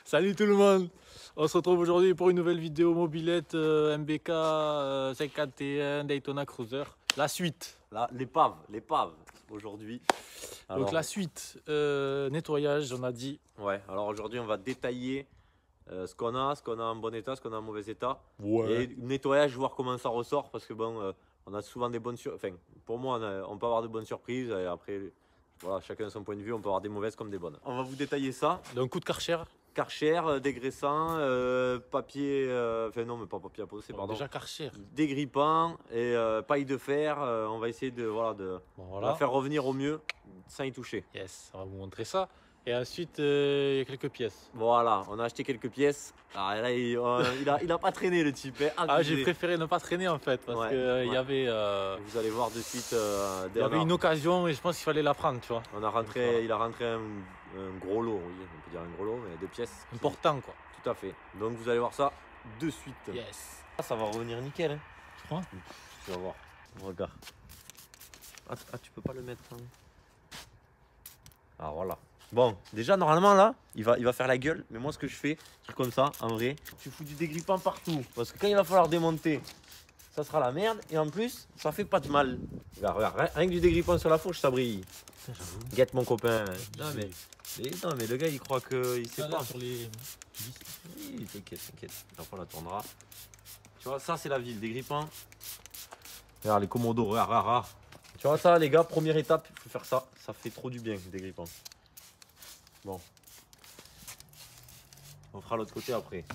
Salut tout le monde. On se retrouve aujourd'hui pour une nouvelle vidéo mobilette MBK 51 Daytona Cruiser. La suite. Là, l'épave aujourd'hui. Donc la suite, nettoyage, on a dit. Ouais, alors aujourd'hui on va détailler ce qu'on a en bon état, ce qu'on a en mauvais état. Ouais. Et nettoyage, voir comment ça ressort parce que bon, on a souvent des bonnes surprises. Enfin, pour moi, on peut avoir de bonnes surprises et après, voilà, chacun son point de vue, on peut avoir des mauvaises comme des bonnes. On va vous détailler ça. Donc coup de Karcher. Karcher, dégraissant, papier, enfin non mais pas papier à poser, pardon. Déjà Karcher. Dégrippant et paille de fer, on va essayer de, Bon, la faire revenir au mieux sans y toucher. Yes, on va vous montrer ça. Et ensuite, il y a quelques pièces. Voilà, on a acheté quelques pièces. Alors là, il a pas traîné le type. Hein. Ah, j'ai préféré ne pas traîner en fait parce qu'il y avait, Vous allez voir de suite. il y avait une occasion et je pense qu'il fallait la prendre, tu vois. Il a rentré un gros lot, oui, on peut dire un gros lot, mais deux pièces. Important quoi. Tout à fait. Donc vous allez voir ça de suite. Yes. Ça va revenir nickel. Hein. Je crois. Tu vas voir. Regarde. Ah, tu peux pas le mettre. Hein. Ah voilà. Bon, déjà normalement là, il va faire la gueule. Mais moi ce que je fais, truc comme ça, en vrai, tu fous du dégrippant partout. Parce que quand il va falloir démonter, ça sera la merde. Et en plus, ça fait pas de mal. Regarde, rien que du dégrippant sur la fourche, ça brille. Guette mon copain. Non mais le gars il croit qu'il sait pas. Sur les... Oui, t'inquiète. Après on la tournera. Tu vois, ça c'est la vie, le dégrippant. Regarde les commodos, regarde. Tu vois ça les gars, première étape, il faut faire ça. Ça fait trop du bien, le dégrippant. Bon. On fera l'autre côté après.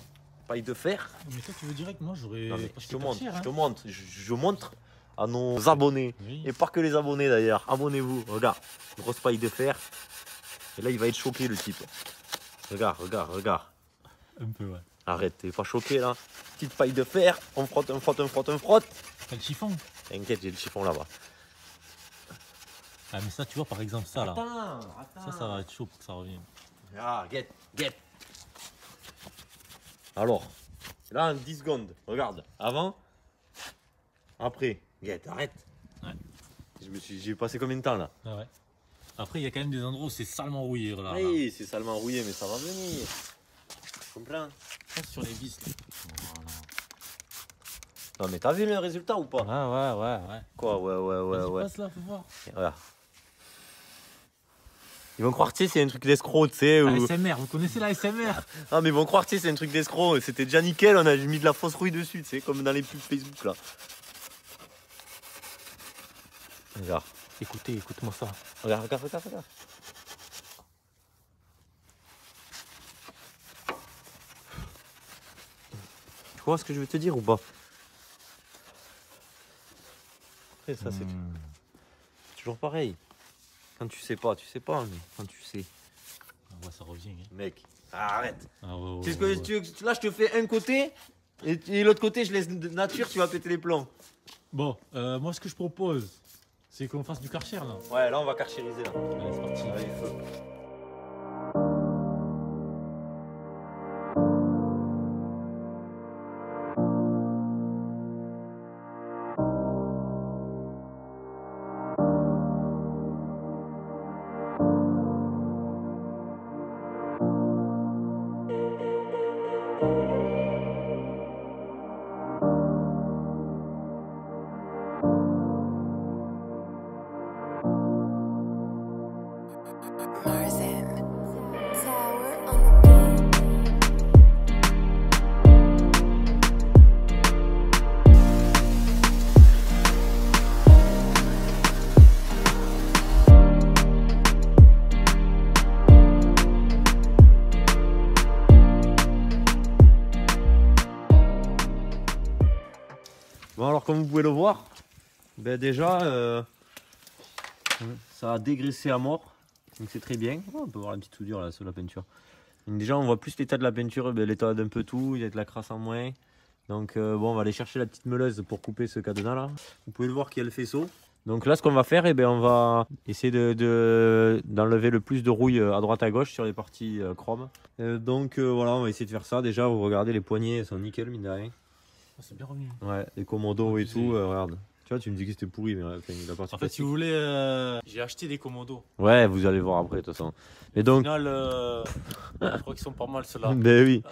Paille de fer. Mais toi tu veux direct, moi j'aurais... Je te montre à nos abonnés. Oui. Et pas que les abonnés d'ailleurs. Abonnez-vous. Regarde. Grosse paille de fer. Et là il va être choqué le type. Regarde. Un peu, ouais. Arrête, t'es pas choqué là. Petite paille de fer. On frotte. T'as le chiffon. T'inquiète, j'ai le chiffon là-bas. Ah mais ça tu vois par exemple ça là. Attends. Ça va être chaud pour que ça revienne. Ah, get. Alors, là en 10 secondes, regarde. Avant, après. Get, arrête. Ouais. J'ai passé combien de temps là? Ah ouais. Après il y a quand même des endroits où c'est salement rouillé là. Oui, c'est salement rouillé, mais ça va venir. Je comprends. Sur les vis là. Voilà. Non, mais t'as vu le résultat ou pas? Ouais. Quoi, ouais. Passe là, faut voir. Regarde. Ils vont croire, tu sais, c'est un truc d'escroc, tu sais. Ou... ASMR, vous connaissez la ASMR? Ah, mais ils vont croire, tu sais, c'est un truc d'escroc. C'était déjà nickel, on a mis de la fausse rouille dessus, tu sais, comme dans les pubs Facebook là. Regarde. Écoute-moi ça. Regarde. Tu vois ce que je veux te dire ou pas? Après, ça, c'est toujours pareil. Quand tu sais pas, mais quand tu sais. Ah ouais, ça revient. Hein. Mec, arrête. Ah ouais, Tu sais ce que tu veux, là, je te fais un côté et l'autre côté, je laisse nature, tu vas péter les plombs. Bon, moi ce que je propose, c'est qu'on fasse du Karcher là. Ouais, là, on va karchériser là. Allez, c'est parti. Allez, feu. Bon, alors comme vous pouvez le voir, ben déjà ça a dégraissé à mort, donc c'est très bien. Oh, on peut voir la petite soudure là sur la peinture. Donc déjà on voit plus l'état de la peinture, ben, l'état d'un peu tout, il y a de la crasse en moins. Donc bon, on va aller chercher la petite meuleuse pour couper ce cadenas là. Vous pouvez le voir qu'il y a le faisceau. Donc là ce qu'on va faire, on va essayer d'enlever le plus de rouille à droite à gauche sur les parties chrome. Donc voilà, on va essayer de faire ça. Déjà vous regardez, les poignées sont nickel mine de rien. C'est bien remis. Ouais, les commodos et tout, regarde. Tu vois, tu me dis que c'était pourri, mais enfin, la partie En fait, si vous voulez, j'ai acheté des commodos. Ouais, vous allez voir après, de toute façon. Mais Au donc. final, je crois qu'ils sont pas mal ceux-là. Ben oui.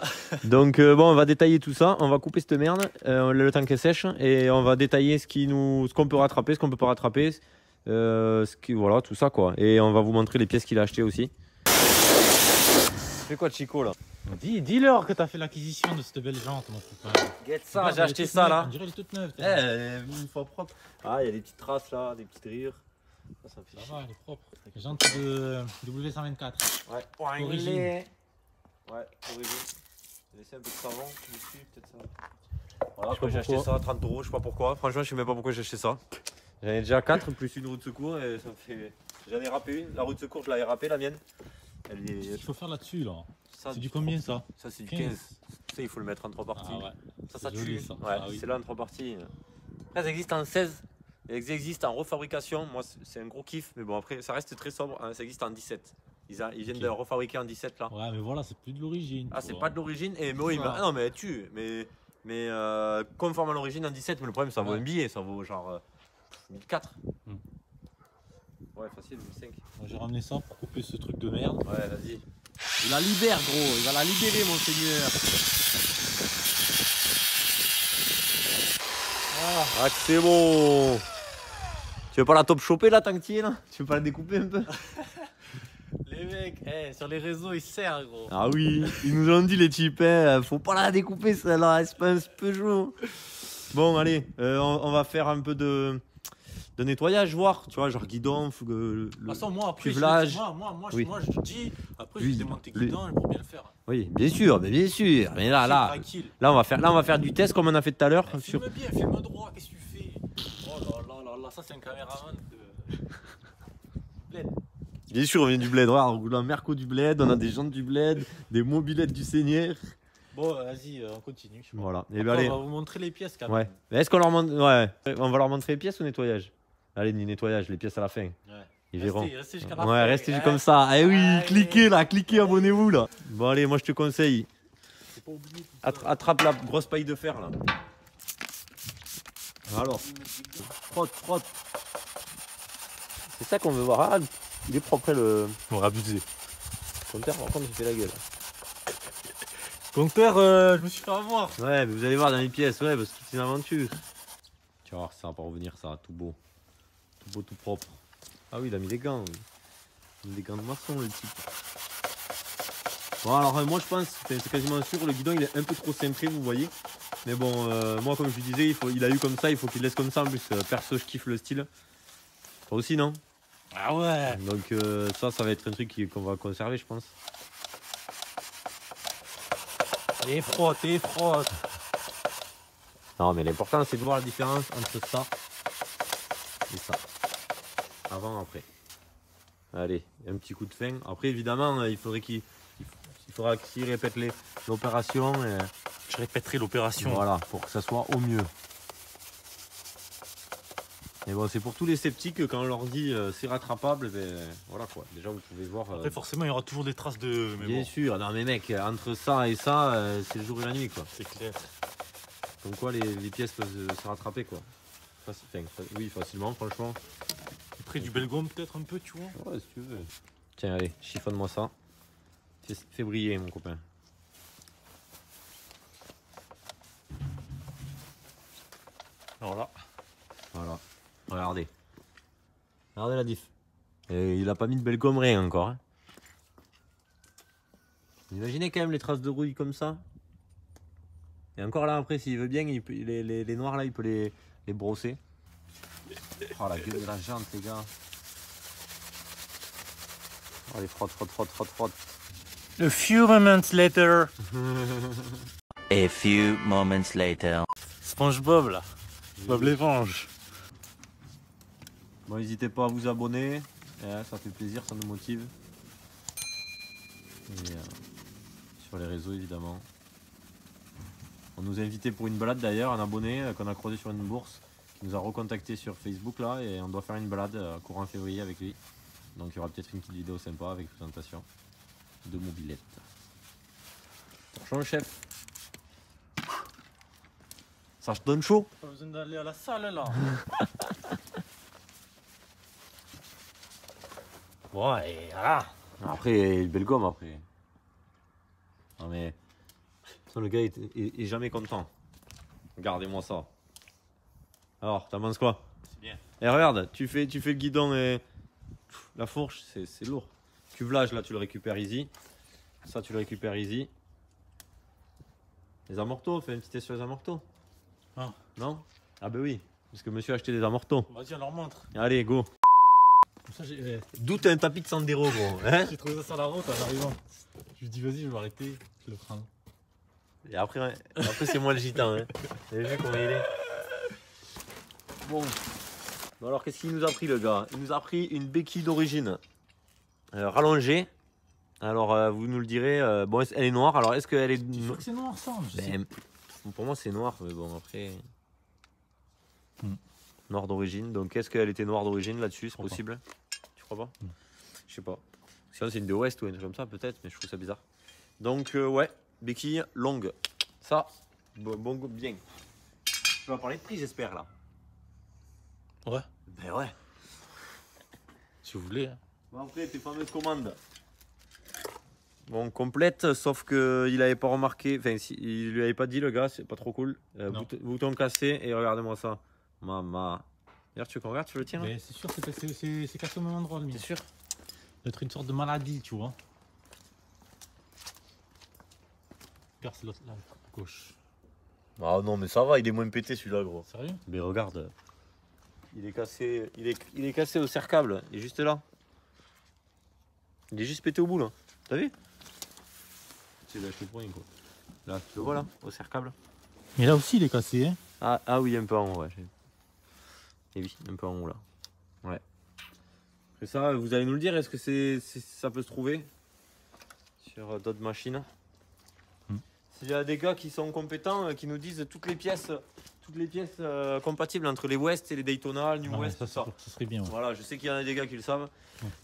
Donc, bon, on va détailler tout ça. On va couper cette merde, le temps qu'elle sèche, et on va détailler ce qu'on peut rattraper, ce qu'on peut pas rattraper. Voilà, tout ça, quoi. Et on va vous montrer les pièces qu'il a achetées aussi. Tu fais quoi, Chico, là? Dis-leur que t'as fait l'acquisition de cette belle jante, mon copain. Get ça, j'ai acheté ça, là. On dirait elle est toute neuve. Une fois propre. Ah, il y a des petites traces, là, des petites rayures. Ça me fait Ça va, elle est propre. La jante de W124. Ouais, Origine. Ouais, origine. J'ai laissé un peu de savon dessus, peut-être ça. Voilà, après j'ai acheté ça à 30 €, je sais pas pourquoi. Franchement, je sais même pas pourquoi j'ai acheté ça. J'en ai déjà 4 plus une roue de secours et ça me fait. J'en ai râpé une. La roue de secours, je l'avais râpée, la mienne. Elle est. Il faut faire là-dessus, là. Ça, C'est du combien, ça? Ça, c'est du 15. Ça, il faut le mettre en 3 parties. Ah ouais. Ça joli, tue. ça. Ouais, Ah oui. c'est là en 3 parties. Après, ça existe en 16. Et ça existe en refabrication. Moi, c'est un gros kiff. Mais bon, après, ça reste très sobre. Ça existe en 17. Ils viennent de refabriquer en 17 là. Ouais, mais voilà, c'est plus de l'origine. Ah, c'est pas de l'origine. Et mais oui, non, mais mais conforme à l'origine en 17. Mais le problème, ça vaut un billet. Ça vaut genre 1004. Ouais, facile, 1005. Moi, j'ai ramené ça pour couper ce truc de merde. Ouais, vas-y. Il la libère, gros. Il va la libérer, monseigneur. Ah, c'est bon. Tu veux pas la top choper là, tant que tu y es là? Tu veux pas la découper un peu? Les mecs, sur les réseaux, ils serrent, gros. Ah oui, ils nous ont dit les types, faut pas la découper celle-là, c'est pas un Peugeot. Bon, allez, on va faire un peu de nettoyage, voir, tu vois, genre guidon, De toute façon, moi, après, cuvelage. Oui. moi, je dis, après, Lui, je démonte tes guidons pour bien le faire. Oui, bien sûr, mais bien sûr. Mais Tranquille. là, on va faire du test comme on a fait tout à l'heure. Filme bien, filme droit, qu'est-ce que tu fais? Oh là là, ça c'est un caméraman de... Bien sûr, on vient du bled. On roule un Merco du bled, on a des jantes du bled, des mobilettes du Seigneur. Bon, vas-y, on continue. Voilà. Et ben, allez. On va vous montrer les pièces quand même. Ouais. Mais est-ce qu'on leur montre... Ouais. On va leur montrer les pièces ou nettoyage? Allez, ni nettoyage, les pièces à la fin. Ouais. Ils verront. Restez jusqu'à la fin. Ouais, restez comme ça. Eh oui, cliquez là, cliquez, abonnez-vous là. Bon, allez, moi je te conseille. Pas oublié, Attrape la grosse paille de fer là. Alors, frotte. C'est ça qu'on veut voir. Ah, il est propre le. On va abuser. Compteur, par contre, il fait la gueule. Compteur, je me suis fait avoir. Ouais, mais vous allez voir dans les pièces, ouais, parce que c'est une aventure. Tu vas voir, ça va pas revenir, ça, tout beau. Tout beau, tout propre. Ah oui, il a mis des gants. Il a mis des gants de maçon, le type. Bon, alors, moi, je pense, c'est quasiment sûr, le guidon, il est un peu trop cintré, vous voyez. Mais bon, moi, comme je vous disais, il a eu comme ça, il faut qu'il laisse comme ça. En plus, perso, je kiffe le style. Toi aussi, non? Ah ouais. Donc, ça va être un truc qu'on va conserver, je pense. Et frotte. Non, mais l'important, c'est de voir la différence entre ça et ça. Avant, après. Allez, un petit coup de fin. Après, évidemment, il faudra qu'il répète l'opération. Je répéterai l'opération. Voilà, pour que ça soit au mieux. Et bon, c'est pour tous les sceptiques, quand on leur dit c'est rattrapable, ben voilà quoi. Déjà, vous pouvez voir. Après, forcément, il y aura toujours des traces de. Mais bien sûr, non mais mec, entre ça et ça, c'est le jour et la nuit quoi. C'est clair. Comme quoi, les pièces peuvent se rattraper quoi. Oui, facilement, franchement. Après, du belgome peut-être un peu, tu vois. Ouais, si tu veux. Tiens, allez, chiffonne-moi ça. Fais briller, mon copain. Voilà. Regardez. Regardez la diff. Et il a pas mis de belgome rien encore. Hein. Imaginez quand même les traces de rouille comme ça. Et encore là, après, s'il veut bien, les noirs là, il peut les brosser. Oh la gueule de la jante, les gars. Oh, les frotte. A few moments later. A few moments later. SpongeBob là. Bob l'éponge. Bon, n'hésitez pas à vous abonner. Ça fait plaisir, ça nous motive. Et, sur les réseaux, évidemment. On nous a invités pour une balade d'ailleurs, un abonné qu'on a croisé sur une bourse, qui nous a recontacté sur Facebook là, et on doit faire une balade courant février avec lui. Donc il y aura peut-être une petite vidéo sympa avec présentation de mobilette. Bonjour le chef. Ça te donne chaud? Pas besoin d'aller à la salle là. Ouais, voilà. Après, belle gomme après. Non mais. Ça, le gars est jamais content. Regardez-moi ça. Alors, t'en penses quoi? C'est bien. Et regarde, tu fais le guidon et. La fourche, c'est lourd. Cuvelage, là, tu le récupères easy. Ça, tu le récupères easy. Les amortos, fais un petit test sur les amortos. Ah. Non? Ah ben oui, parce que monsieur a acheté des amortos. Vas-y, on leur montre. Allez, go. Comme ça, j'ai D'où t'as un tapis de Sandero, gros. Hein? j'ai trouvé ça sur la route en arrivant. Je lui dis, vas-y, je vais arrêter, je le prends. Et après c'est moi le gitan. Hein. Vous avez vu comment il est? Bon. Bon alors, qu'est-ce qu'il nous a pris, le gars? Il nous a pris une béquille d'origine rallongée. Alors, vous nous le direz. Bon, elle est noire. Alors, est-ce qu'elle est. Tu sais que c'est noir ça? Je sais. Ben, pour moi, c'est noir. Mais bon, après. Noir d'origine. Donc, est-ce qu'elle était noire d'origine là-dessus? C'est possible? Tu crois pas? Je sais pas. Sinon, c'est une de West ou un truc comme ça, peut-être. Mais je trouve ça bizarre. Donc, ouais. Béquille longue. Ça, bien. Tu vas parler de prix, j'espère, là. Ouais, Ben ouais. si vous voulez. Hein. Bon, après, tes fameuses commandes. Bon, complète, sauf qu'il avait pas remarqué, enfin, il lui avait pas dit, le gars, c'est pas trop cool. Bouton cassé, et regardez-moi ça. Maman. D'ailleurs, tu regardes, tu le tiens là? Mais c'est sûr, c'est cassé au même endroit, le mien. T'es sûr? Ça doit être une sorte de maladie, tu vois. Regarde, c'est l'autre, là, à gauche. Ah non, mais ça va, il est moins pété celui-là, gros. Sérieux? Mais regarde. Il est cassé, il est cassé au serre-câble, il est juste là. Il est juste pété au bout là. T'as vu? C'est lâché pour rien quoi. Là, tu le vois là, au serre-câble. Mais là aussi, il est cassé, hein. Ah oui, un peu en haut, ouais. Et oui, un peu en haut là. Ouais. Et ça, vous allez nous le dire, est-ce que ça peut se trouver sur d'autres machines? S'il y a des gars qui sont compétents, qui nous disent toutes les pièces compatibles entre les West et les Daytona, le New Ah ouais, West, tout ça. ça serait bien. Ouais. Voilà, je sais qu'il y en a des gars qui le savent.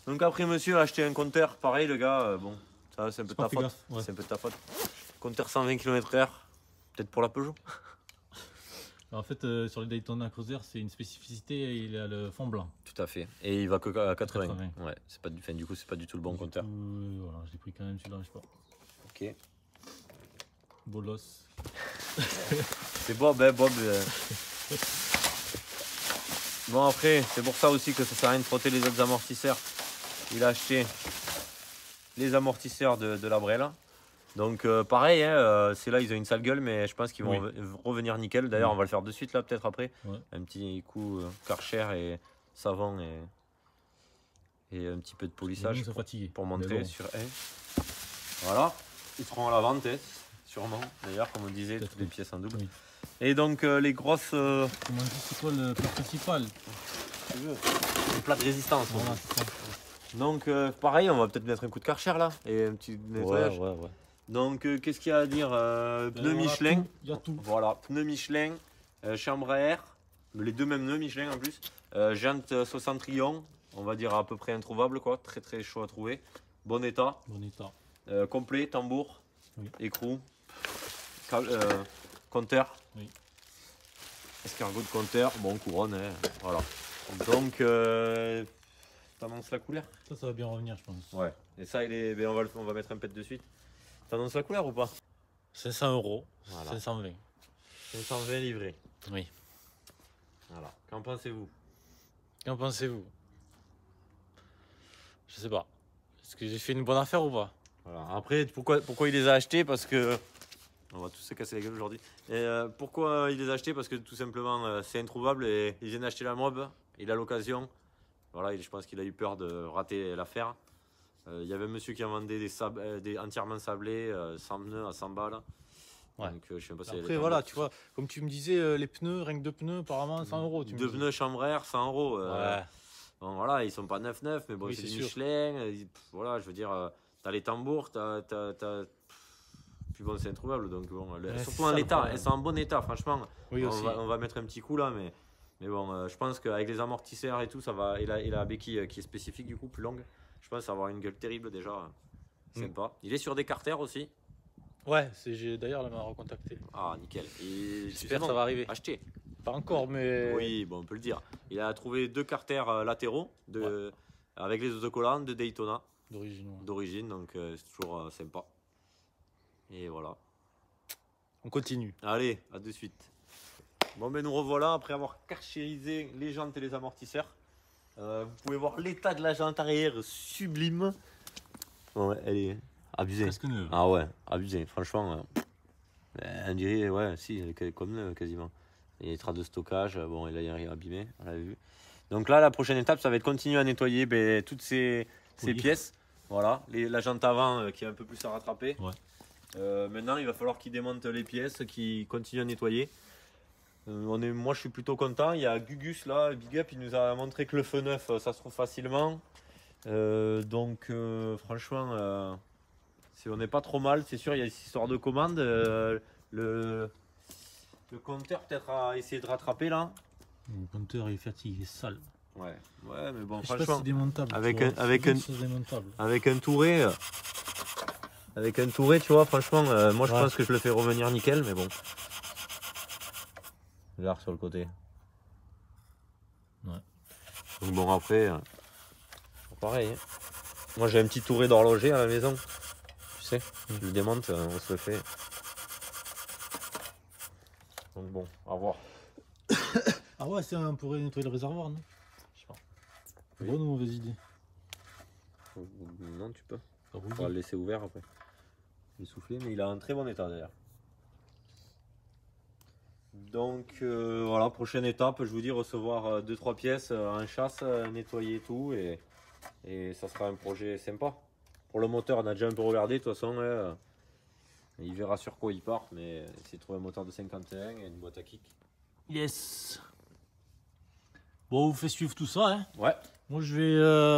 Donc après, monsieur a acheté un compteur, pareil, le gars, bon, ça c'est un peu de ta faute. Ouais. C'est un peu de ta faute. Compteur 120 km/h, peut-être pour la Peugeot. En fait, sur les Daytona Cruiser, c'est une spécificité, il a le fond blanc. Tout à fait. Et il va que à 80. 80. Ouais, c'est pas du coup, c'est pas du tout le bon compteur. Voilà, je l'ai pris quand même, celui-là, je sais pas. Ok. Bolos. C'est Bob, hein, Bob. Bon après, c'est pour ça aussi que ça sert à rien de frotter les autres amortisseurs. Il a acheté les amortisseurs de la Brel. Donc pareil, hein, c'est là ils ont une sale gueule, mais je pense qu'ils vont revenir nickel. D'ailleurs, on va le faire de suite là, peut-être après. Ouais. Un petit coup Karcher et savon et un petit peu de polissage Ils sont fatigués. pour montrer bon. sur Voilà, ils seront à la vente, sûrement. D'ailleurs, comme on disait, toutes les pièces en double. Oui. Et donc les grosses. Comment on dit, c'est quoi le plat principal? Tu veux, les plats de résistance. Voilà, c'est ça. Donc pareil, on va peut-être mettre un coup de Karcher là et un petit nettoyage. Ouais. Donc qu'est-ce qu'il y a à dire? Pneus Michelin. Il y a tout. Voilà, pneus Michelin, chambre à air, les deux mêmes pneus Michelin en plus. Jantes 60 Trion, on va dire à peu près introuvable quoi, très très chaud à trouver. Bon état. Bon état. Complet, tambour, Oui. écrou, compteur. Oui. Escargot de compteur, bon couronne, hein, voilà. Donc t'annonces la couleur? Ça va bien revenir, je pense. Ouais. Et ça, ben, on va mettre un pet de suite. T'annonces la couleur ou pas? 500 €. Voilà. 520. 520 livrés. Oui. Voilà. Qu'en pensez-vous? Qu'en pensez-vous? Je sais pas. Est-ce que j'ai fait une bonne affaire ou pas? Voilà. Après, pourquoi il les a achetés? Parce que. On va tous se casser la gueule aujourd'hui. Et pourquoi il les a achetés? Parce que tout simplement, c'est introuvable et il vient d'acheter la mob. Il a l'occasion. Voilà, je pense qu'il a eu peur de rater l'affaire. Il y avait un monsieur qui en vendait des entièrement sablés, 100 pneus à 100 balles. Ouais. Donc, je sais pas si Après, voilà, tu vois, comme tu me disais, les pneus, rien que deux pneus, apparemment, 100 €. Deux pneus chambre à air, 100 €. Ouais. Bon, voilà, ils sont pas 9,9, mais bon, Oui, c'est c'est du sûr. Michelin. Voilà, je veux dire, t'as les tambours, puis bon, c'est introuvable. Donc, bon, Ouais, surtout c'est en ça, le l'état, problème. elles sont en bon état, franchement. Oui, aussi. On va mettre un petit coup là, mais bon, je pense qu'avec les amortisseurs et tout, ça va. Et la béquille qui est spécifique, du coup, plus longue, je pense avoir une gueule terrible déjà. Sympa. Il est sur des carters aussi. Ouais, d'ailleurs, elle m'a recontacté. Ah, nickel. Et J'espère que ça va arriver. acheter. Pas encore, mais. Oui, bon, on peut le dire. Il a trouvé 2 carters latéraux avec les autocollants de Daytona D'origine. Ouais. d'origine, donc c'est toujours sympa. Et voilà. On continue. Allez, à de suite. Bon, ben nous revoilà après avoir carchérisé les jantes et les amortisseurs. Vous pouvez voir l'état de la jante arrière, sublime. Ouais, elle est abusée. Presque neuve. Ah ouais, abusée. Franchement, on dirait, ouais, si, elle est comme neuve quasiment. Et les traces de stockage, bon, il a rien abîmé, on l'a vu. Donc là, la prochaine étape, ça va être continuer à nettoyer toutes ces pièces. Voilà, la jante avant qui est un peu plus à rattraper. Ouais. Maintenant, il va falloir qu'il démonte les pièces, qu'il continue à nettoyer. Moi, je suis plutôt content. Il y a Gugus là, Big Up, il nous a montré que le feu neuf, ça se trouve facilement. Donc, franchement, on n'est pas trop mal. C'est sûr, il y a des histoires de commandes. Le compteur, peut-être, a essayé de rattraper là. Le compteur est fatigué, sale. Ouais, mais bon, Je sais pas si franchement, c'est démontable. avec tu vois. avec C'est un- une chose démontable. avec un Touré, tu vois, franchement, moi je Ouais. pense que je le fais revenir nickel, mais bon. Regarde sur le côté. Ouais. Donc bon, après, pareil. Hein. Moi j'ai un petit Touré d'horloger à la maison. Tu sais, je le démonte, on se le fait. Donc bon, à voir. Ah ouais, on pourrait nettoyer le réservoir, non? Je sais pas. Oui. Bonne ou mauvaise idée? Non, tu peux. Ça On va le laisser ouvert après. Je vais souffler, mais il a un très bon état d'ailleurs. Donc voilà, prochaine étape, je vous dis recevoir 2-3 pièces en chasse, nettoyer tout et ça sera un projet sympa. Pour le moteur, on a déjà un peu regardé, de toute façon, il verra sur quoi il part, mais essayer de trouver un moteur de 51 et une boîte à kick. Yes. Bon, on vous fait suivre tout ça, hein. Ouais, Moi, je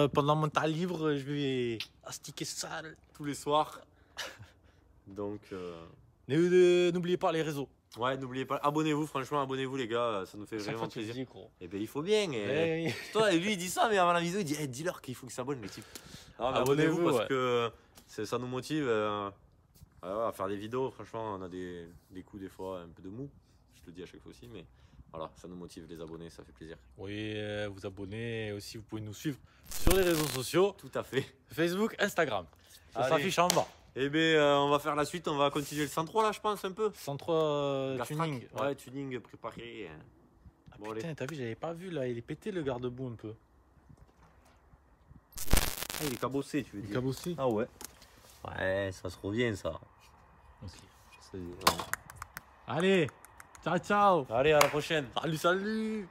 vais, pendant mon temps libre, je vais astiquer ça. tous les soirs. Donc N'oubliez pas les réseaux. ouais, n'oubliez pas, abonnez-vous, franchement, abonnez-vous les gars, ça nous fait Chaque vraiment fois, tu le plaisir. dis, gros. Et ben il faut bien. Ouais, Toi, lui il dit ça, mais avant la vidéo il dit dis-leur qu'il faut qu'ils s'abonnent les types. Non, mais Abonnez-vous, abonnez-vous parce ouais. que ça nous motive à faire des vidéos. Franchement, on a des coups des fois un peu de mou. Je te le dis à chaque fois aussi, mais voilà, ça nous motive les abonnés, ça fait plaisir. Oui, vous abonnez. Aussi, vous pouvez nous suivre sur les réseaux sociaux. Tout à fait. Facebook, Instagram. Ça Allez. s'affiche en bas. Et bien on va faire la suite, on va continuer le 103 là je pense un peu. 103 Gas tuning. track. Ouais, tuning préparé. Ah, Bon, putain, allez. t'as vu, j'avais pas vu là. Il est pété le garde-boue un peu. Ah, il est cabossé tu veux Il est dire. cabossé. Ah ouais. Ouais, ça se revient ça. Allez, ciao, ciao. Allez, à la prochaine. Salut, salut.